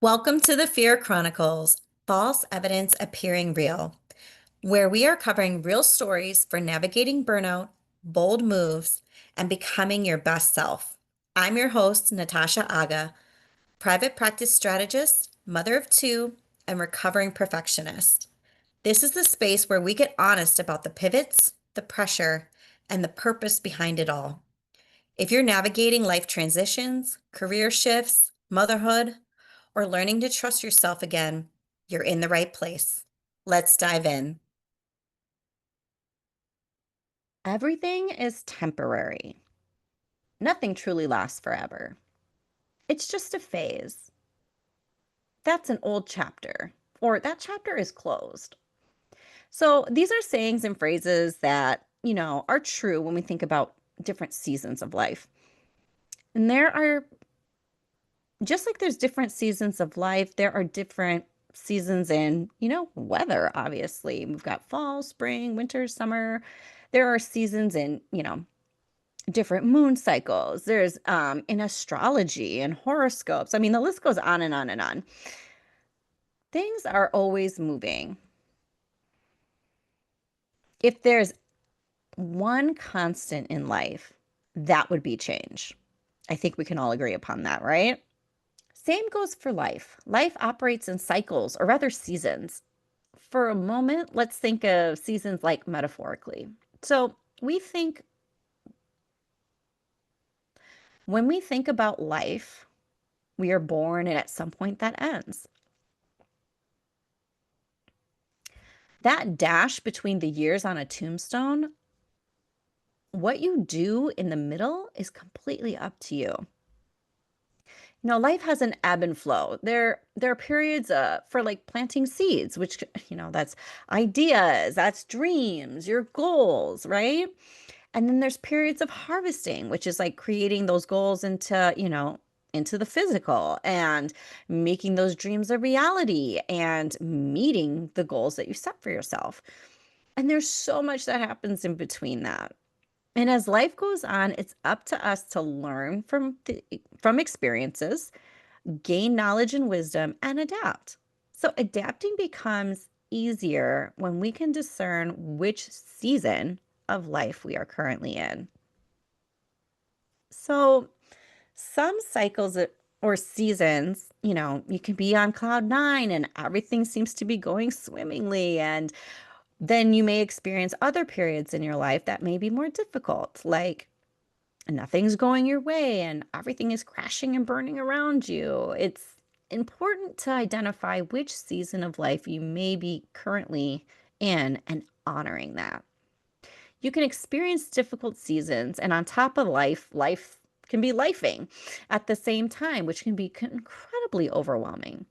Welcome to the F.E.A.R Chronicles, false evidence appearing real, where we are covering real stories for navigating burnout, bold moves, and becoming your best self. I'm your host, Natasha Agha, private practice strategist, mother of two, and recovering perfectionist. This is the space where we get honest about the pivots, the pressure, and the purpose behind it all. If you're navigating life transitions, career shifts, motherhood, or learning to trust yourself again, you're in the right place. Let's dive in. Everything is temporary. Nothing truly lasts forever. It's just a phase. That's an old chapter, or that chapter is closed. So these are sayings and phrases that, are true when we think about different seasons of life. And there are, just like there's different seasons of life, there are different seasons in, weather, obviously. We've got fall, spring, winter, summer. There are seasons in, different moon cycles. There's in astrology and horoscopes. I mean, the list goes on and on and on. Things are always moving. If there's one constant in life, that would be change. I think we can all agree upon that, right? Same goes for life. Life operates in cycles, or rather seasons. For a moment, let's think of seasons like metaphorically. So we think when we think about life, we are born and at some point that ends. That dash between the years on a tombstone, what you do in the middle is completely up to you. Life has an ebb and flow. There are periods for like planting seeds, which that's ideas, that's dreams, your goals, right? And then there's periods of harvesting, which is like creating those goals into the physical and making those dreams a reality and meeting the goals that you set for yourself. And there's so much that happens in between that. And as life goes on, it's up to us to learn from experiences, gain knowledge and wisdom, and adapt. So adapting becomes easier when we can discern which season of life we are currently in. So some cycles or seasons, you can be on cloud nine and everything seems to be going swimmingly. And then you may experience other periods in your life that may be more difficult, like nothing's going your way and everything is crashing and burning around you. It's important to identify which season of life you may be currently in and honoring that. You can experience difficult seasons, and on top of life can be lifing at the same time, which can be incredibly overwhelming.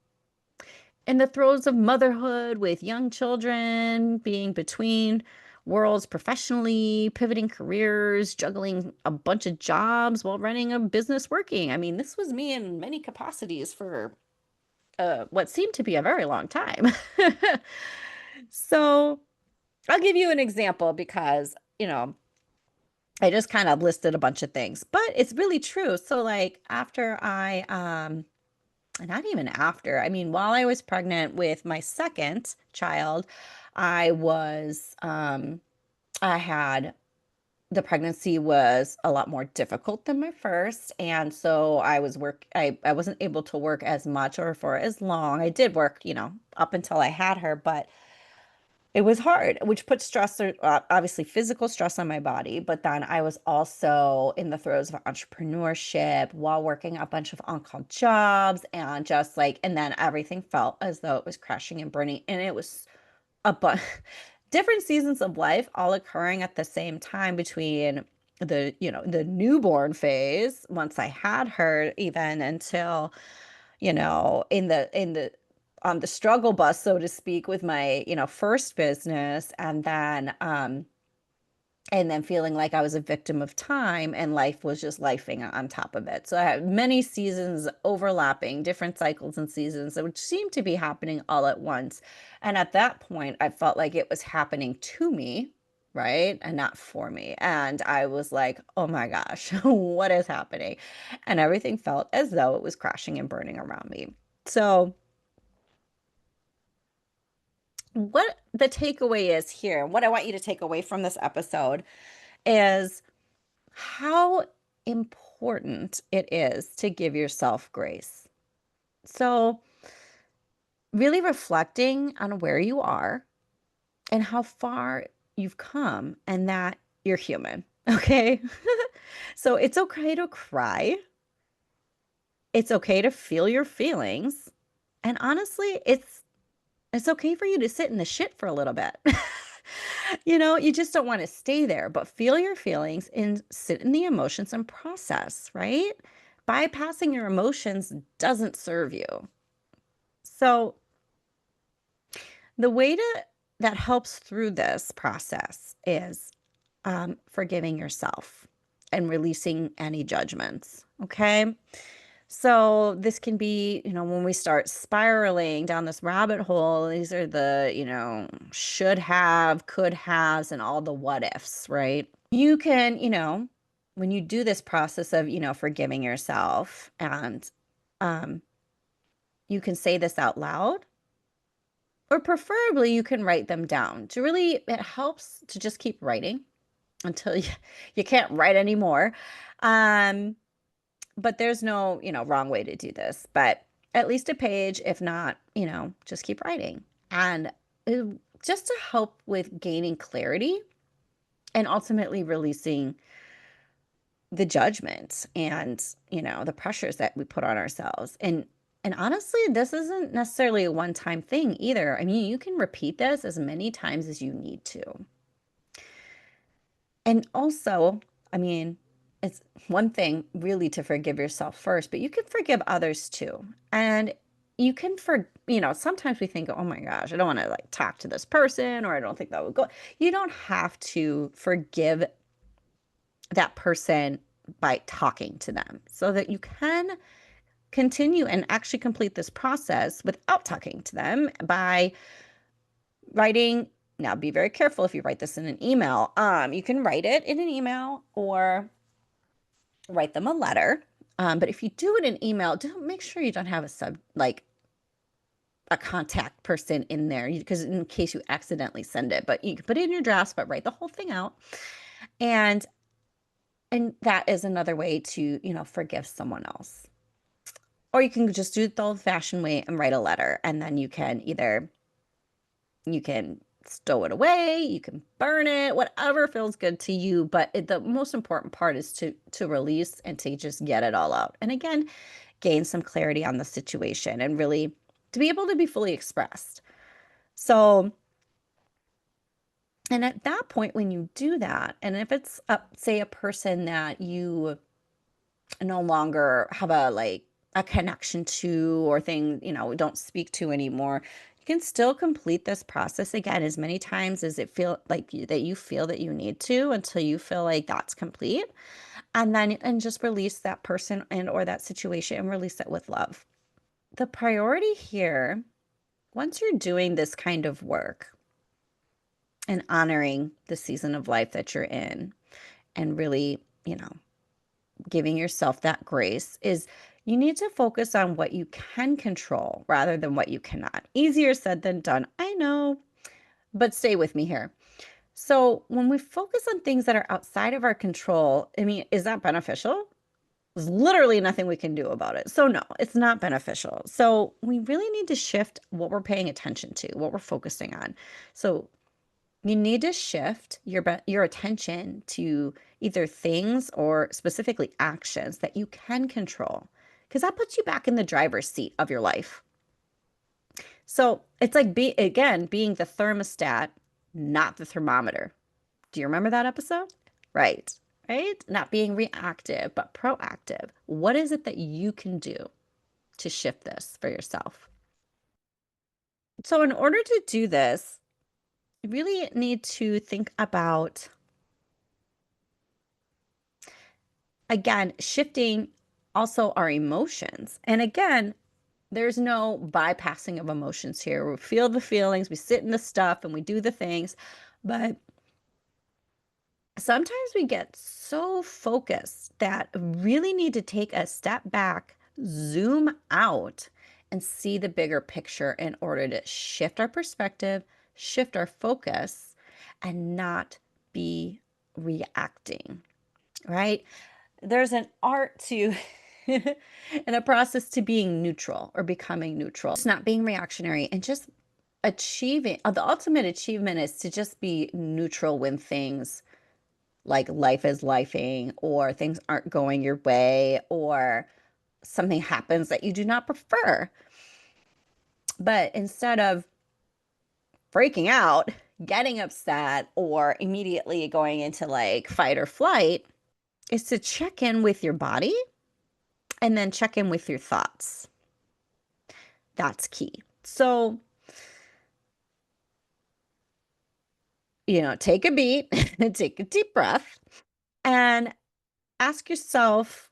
In the throes of motherhood with young children, being between worlds professionally, pivoting careers, juggling a bunch of jobs while running a business working. I mean, this was me in many capacities for what seemed to be a very long time. So I'll give you an example because, I just kind of listed a bunch of things, but it's really true. So like after not even after, I mean, while I was pregnant with my second child, I was, I had the pregnancy was a lot more difficult than my first. And so I wasn't able to work as much or for as long. I did work, up until I had her, but it was hard, which put stress, obviously physical stress on my body. But then I was also in the throes of entrepreneurship while working a bunch of on-call jobs and just like, and then everything felt as though it was crashing and burning. And it was a bunch different seasons of life all occurring at the same time between the newborn phase once I had her even until in the on the struggle bus, so to speak, with my, first business, and then feeling like I was a victim of time and life was just lifing on top of it. So I had many seasons overlapping, different cycles and seasons that would seem to be happening all at once. And at that point, I felt like it was happening to me, right? And not for me. And I was like, oh my gosh, what is happening? And everything felt as though it was crashing and burning around me. So, what the takeaway is here, what I want you to take away from this episode is how important it is to give yourself grace. So, really reflecting on where you are and how far you've come and that you're human. Okay. So, it's okay to cry. It's okay to feel your feelings. And honestly, it's okay for you to sit in the shit for a little bit. You just don't want to stay there, but feel your feelings and sit in the emotions and process, right? Bypassing your emotions doesn't serve you. So, the way that helps through this process is forgiving yourself and releasing any judgments. Okay. So this can be, when we start spiraling down this rabbit hole, these are the, should have, could haves, and all the what ifs, right? You can, when you do this process of, forgiving yourself, and um, you can say this out loud, or preferably you can write them down. To really, it helps to just keep writing until you can't write anymore. Um, but there's no, wrong way to do this, but at least a page. If not, just keep writing. And uh, just to help with gaining clarity and ultimately releasing the judgments and, the pressures that we put on ourselves. And honestly, this isn't necessarily a one-time thing either. I mean, you can repeat this as many times as you need to. And also, I mean, it's one thing really to forgive yourself first, but you can forgive others too. And you can sometimes we think, oh my gosh, I don't want to like talk to this person, or I don't think that would go. You don't have to forgive that person by talking to them, so that you can continue and actually complete this process without talking to them by writing. Now, be very careful if you write this in an email. You can write it in an email or write them a letter. But if you do it in email, don't make sure you don't have a contact person in there, because in case you accidentally send it, but you can put it in your drafts, but write the whole thing out. And and that is another way to, forgive someone else. Or you can just do it the old-fashioned way and write a letter, and then you can stow it away, you can burn it, whatever feels good to you. But the most important part is to release and to just get it all out. And again, gain some clarity on the situation and really to be able to be fully expressed. So, and at that point, when you do that, and if it's say a person that you no longer have a connection to, or thing, don't speak to anymore, you can still complete this process again as many times as it feel like that you feel that you need to, until you feel like that's complete. And just release that person and or that situation, and release it with love. The priority here, once you're doing this kind of work and honoring the season of life that you're in, and really, giving yourself that grace, is you need to focus on what you can control rather than what you cannot. Easier said than done, I know, but stay with me here. So, when we focus on things that are outside of our control, I mean, is that beneficial? There's literally nothing we can do about it. So, no, it's not beneficial. So, we really need to shift what we're paying attention to, what we're focusing on. So, you need to shift your attention to either things or specifically actions that you can control, because that puts you back in the driver's seat of your life. So it's like being the thermostat, not the thermometer. Do you remember that episode? Right. Right? Not being reactive, but proactive. What is it that you can do to shift this for yourself? So, in order to do this, you really need to think about, again, shifting also our emotions. And again, there's no bypassing of emotions here. We feel the feelings, we sit in the stuff, and we do the things. But sometimes we get so focused that really need to take a step back, zoom out, and see the bigger picture in order to shift our perspective, shift our focus, and not be reacting, right? There's an art to and a process to being neutral or becoming neutral. It's not being reactionary and just achieving. The ultimate achievement is to just be neutral when things like life is lifing or things aren't going your way or something happens that you do not prefer. But instead of freaking out, getting upset, or immediately going into like fight or flight, is to check in with your body and then check in with your thoughts. That's key. So, take a beat, take a deep breath, and ask yourself,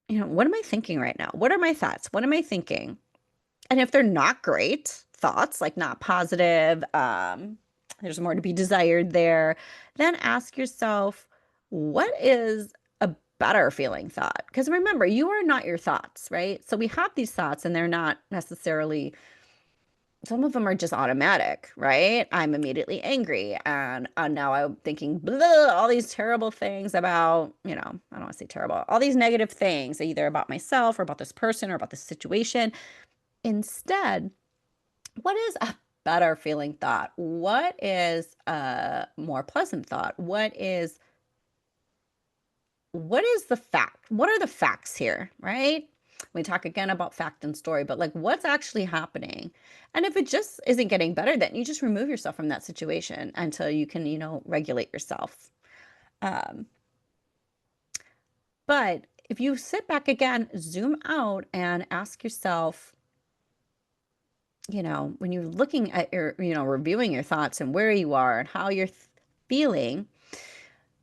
what am I thinking right now? What are my thoughts? What am I thinking? And if they're not great thoughts, like not positive, there's more to be desired there, then ask yourself, what is a better feeling thought? Because remember, you are not your thoughts, right? So we have these thoughts and they're not necessarily, some of them are just automatic, right? I'm immediately angry and now I'm thinking blah, all these terrible things about, I don't want to say terrible, all these negative things, either about myself or about this person or about this situation. Instead, what is a better feeling thought? What is a more pleasant thought? What is the fact? What are the facts here, right? We talk again about fact and story, but like what's actually happening? And if it just isn't getting better, then you just remove yourself from that situation until you can, regulate yourself. Um, but if you sit back again, zoom out and ask yourself, when you're looking at your, reviewing your thoughts and where you are and how you're feeling,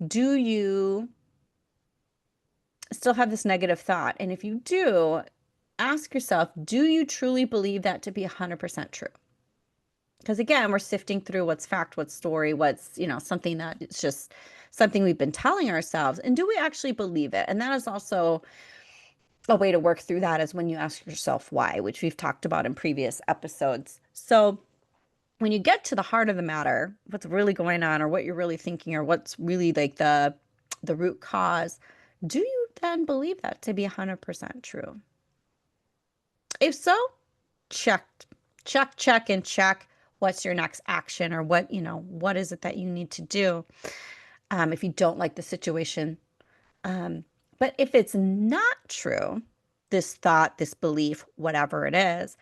do you still have this negative thought? And if you do, ask yourself, do you truly believe that to be 100% true? Because again, we're sifting through what's fact, what's story, what's, something that it's just something we've been telling ourselves. And do we actually believe it? And that is also a way to work through that is when you ask yourself why, which we've talked about in previous episodes. So when you get to the heart of the matter, what's really going on or what you're really thinking or what's really like the root cause, do you then believe that to be 100% true? If so, check, check, and check. What's your next action or what is it that you need to do if you don't like the situation? But if it's not true, this thought, this belief, whatever it is,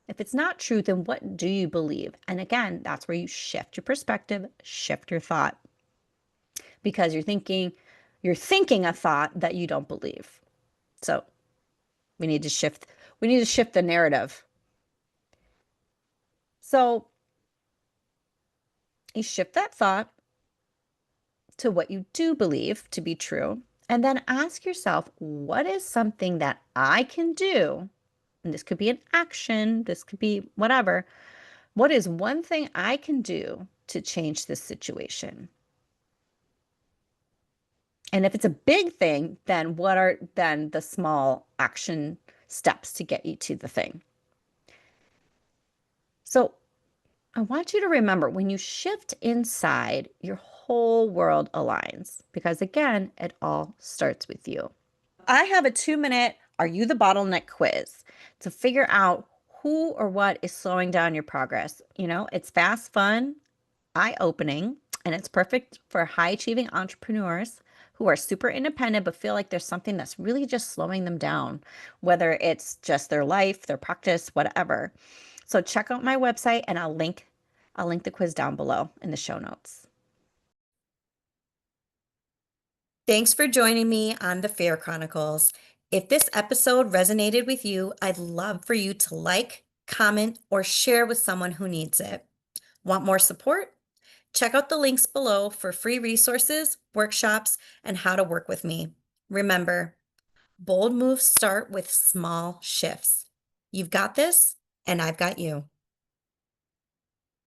if it's not true, then what do you believe? And again, that's where you shift your perspective, shift your thought, because you're thinking a thought that you don't believe. So we need to shift the narrative. So you shift that thought to what you do believe to be true, and then ask yourself, what is something that I can do? And this could be an action, this could be whatever. What is one thing I can do to change this situation? And if it's a big thing, then what are then the small action steps to get you to the thing? So I want you to remember when you shift inside, your whole world aligns because again, it all starts with you. I have a 2-minute Are You the Bottleneck quiz to figure out who or what is slowing down your progress. It's fast, fun, eye-opening, and it's perfect for high-achieving entrepreneurs who are super independent but feel like there's something that's really just slowing them down, whether it's just their life, their practice, whatever. So check out my website and I'll link the quiz down below in the show notes. Thanks for joining me on the F.E.A.R Chronicles. If this episode resonated with you, I'd love for you to like, comment, or share with someone who needs it. Want more support? Check out the links below for free resources, workshops, and how to work with me. Remember, bold moves start with small shifts. You've got this, and I've got you.